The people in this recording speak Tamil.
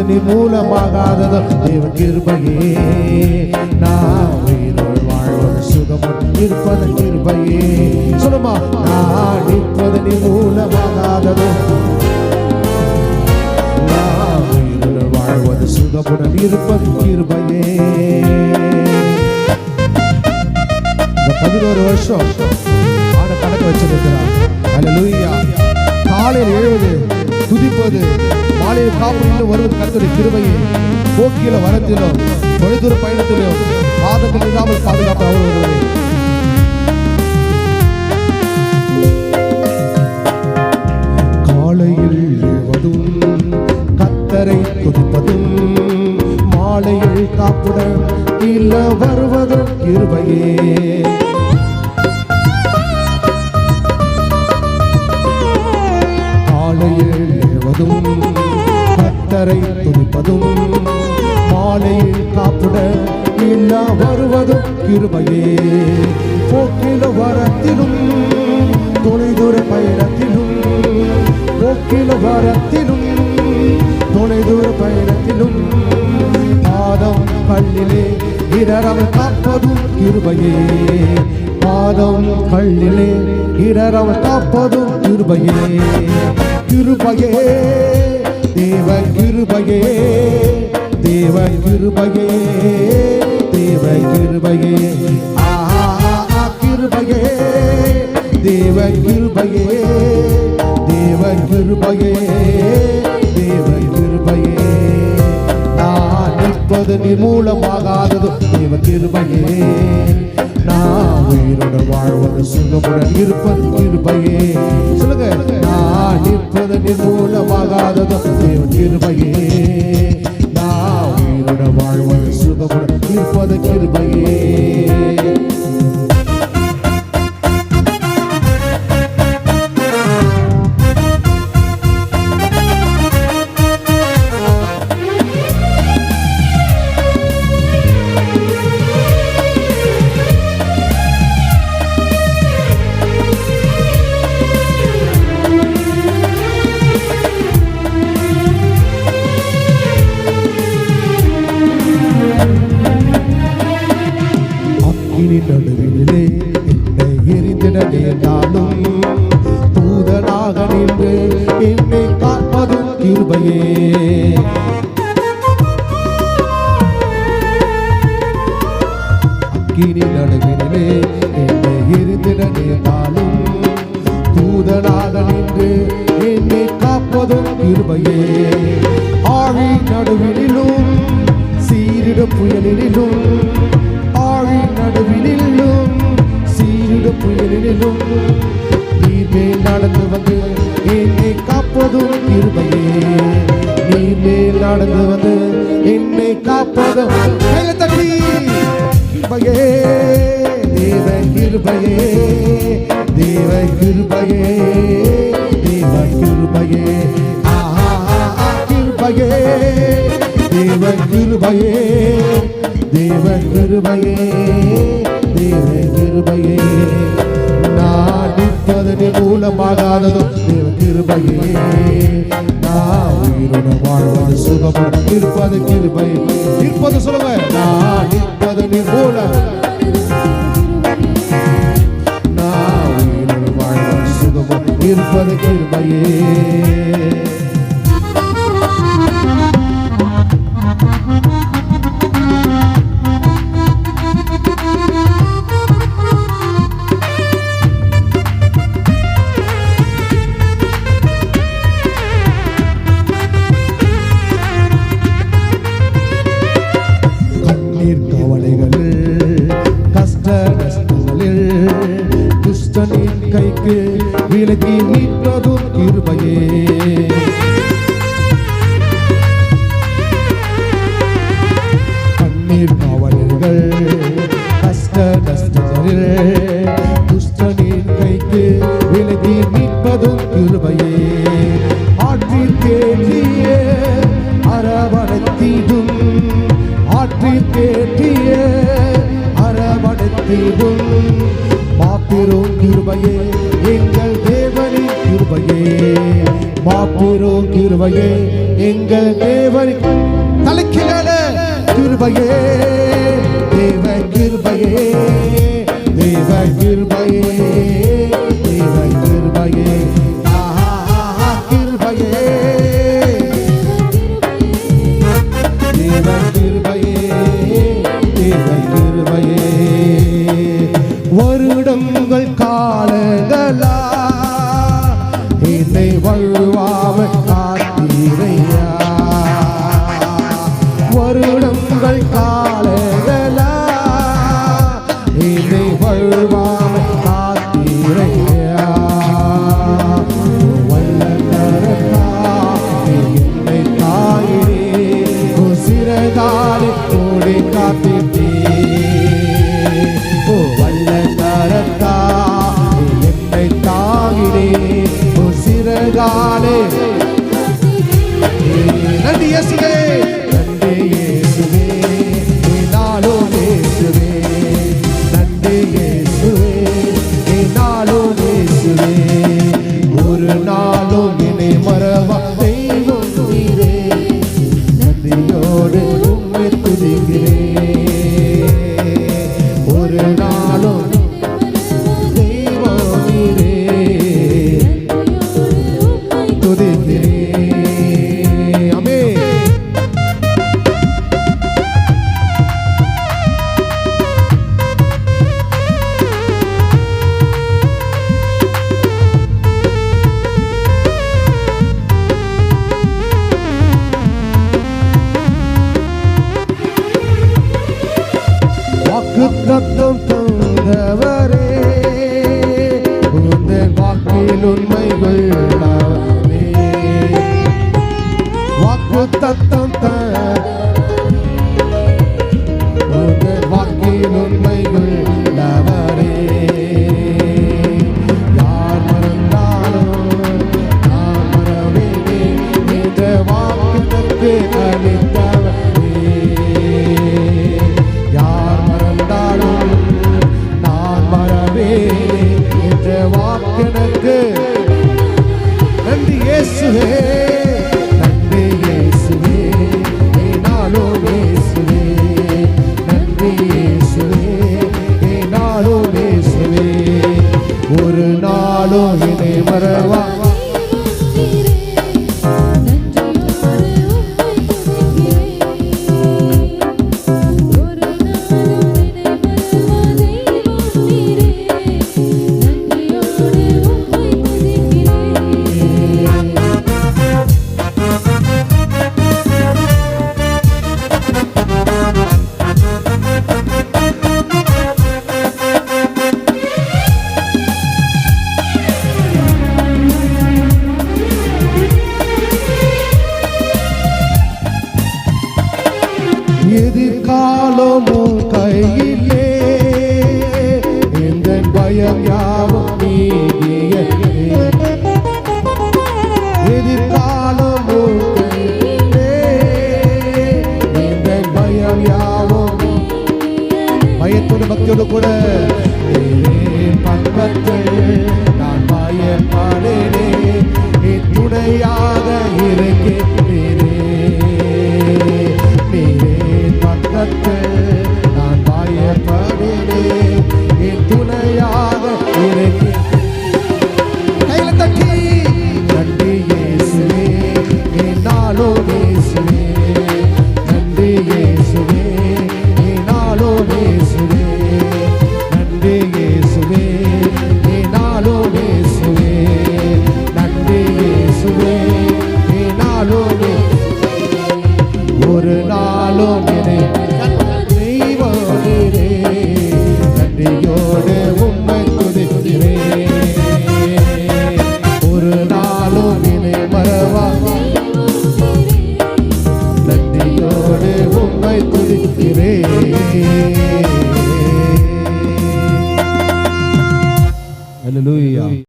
நீ மூலமாகாததோ தேவ கிருபையே. நான் உயிரோடு வாழ்வது சுகமுடன் இருப்பது கிருபையே. சொல்லுமா, நான் நிற்பது நீ மூலமாகாததோ, நான் உயிரோடு வாழ்வது சுகமுடன் இருப்பது கிருபையே. 11 வருஷம் ஆன கணக்கு வச்சிருக்கிறார். அல்லேலூயா. காலையில் எழுவது, துதிப்பது, மாலையில் காப்பு வருவது கர்த்தருடைய கிருபையே. போக்கில வரத்திலும் தொலைதூர பயணத்திலும் பாதங்கள் இல்லாமல் பாதுகாப்பு அவர் வருவதே. காலையில் எழுவதும் கர்த்தரை துதிப்பதும், மாலையில் காப்புடன் இல்ல வருவதும் கிருபையே. கர்த்தரை துதிப்பதும், மாலையில் காப்புடன் இல்ல வருவதும் கிருபையே. போக்கில வரத்திலும் தொலைதூர பயணத்திலும், போக்கில வரத்திலும் தொலைதூர பயணத்திலும் பாதம் கல்லிலே இடரவர் காப்பதும் கிருபையே. பாதம் கல்லிலே இடரவர் காப்பதும் கிருபையே. கிருபையே, தேவ கிருபையே, தேவ கிருபையே, தேவ கிருபையே. கிருபையே, தேவ கிருபையே, தேவ கிருபையே, தேவ கிருபையே. நான் நிற்பது நீ மூலமாகாதது தேவ கிருபையே. நான் உயிரோடு வாழ்வது சுகமுடன் இருப்பது கிருபையே. சொல்லுங்க, நான் நிற்பது நீ மூலமாகாதது தேவ கிருபையே. நான் உயிரோடு வாழ்வது சுகமுடன் இருப்பது கிருபையே. நடுவிலே என்னை எரிந்திட நேர்ந்தாலும் தூதனாக நின்று என்னை காப்பதும் கிருபையே. அக்கினி நடுவிலே என்னை எரிந்திட நேர்ந்தாலும் தூதனாக நின்று என்னை காப்பதும் கிருபையே. ஆழி நடுவிலும் சீரிட புயலிலும், நடுவிலும் சீரிட புயலிலும் நீர் மேல் நடந்து வந்து என்னை காப்பதும் கிருபையே. நீர் மேல் நடந்து வந்து என்னை காப்பதும் கிருபையே. தேவ கிருபையே, தேவ கிருபையே, தேவ கிருபையே. கிருபையே, தேவ கிருபையே, தேவ கிருபையே, தேவ கிருபையே. நான் நிற்பது நீ மூலமாகாததும் தேவ கிருபையே. நான் உயிரோடு வாழ்வது சுகமுடன் இருப்பது கிருபை. இருப்பது சொல்லுங்க, நான் நிற்பது நீ மூலம், நான் உயிரோடு வாழ்வது சுகமுடன் இருப்பது கிருபையே. கைக்கு விலகி மீட்பதும் கிருபையே. கண்ணீர் காவலர்கள் கஷ்டங்களில் துஷ்டனின் கைக்கு விலகி மீட்பதும் கிருபையே. ஆற்றில் தேற்றிய அரவணைத்திடும், ஆற்றில் தேற்றிய அரவணைத்திடும் மாபெரும் கிருபையே, எங்கள் தேவனின் கிருபையே. மாபெரும் கிருபை கிருபையே எங்கள் தேவன் தலைக்கிழ கிருபையே தேவ கிருபையே தேவ கிருபையே தேவ கிருபையே கிருபையே தேவ கிருபையே தேவ கிருபையே வருடங்கள் காலங்களா என்னை வழுவாமல் காத்தீரையா வருடங்கள் காலங்களா என்னை வழுவாமல் காத்தீரையா வல்லகரத்தா என்னை தாயினே சிறகாலே கூடி காத்திட்டே வல்லகரத்தா என்னை தாயினே சிறகாலே நன்றி இயேசுவே நன்றி இயேசுவே நாளும் இயேசுவே நன்றி இயேசுவே நாளும் இயேசுவே ஒரு நாளும் என்னை மறவா தெய்வம் நீரே நன்றியோடு உம்மை துதிக்கிறேன் ஒரு நாளும் தெய்வம் நீரே துதிக்கிறேன் வாக்குத்தத்தம் தந்தவரே உந்தன் வாக்கில் உண்மைகள் வாக்குத்தத்தம் உந்தன் வாக்கில் உண்மைகள் யார் மறந்தாலும் நான் மறவேனே இந்த வாக்குத்தத்தை அளித்தவரே நான் மறவேனே என்ற வாக்கெனக்கு நன்றி இயேசுவே நன்றி இயேசுவே நாளும் இயேசுவே நன்றி இயேசுவே நாளும் இயேசுவே ஒரு நாளும் என்னை மறவா எதிர்காலமும் கையிலே எந்த பயம் யாவும்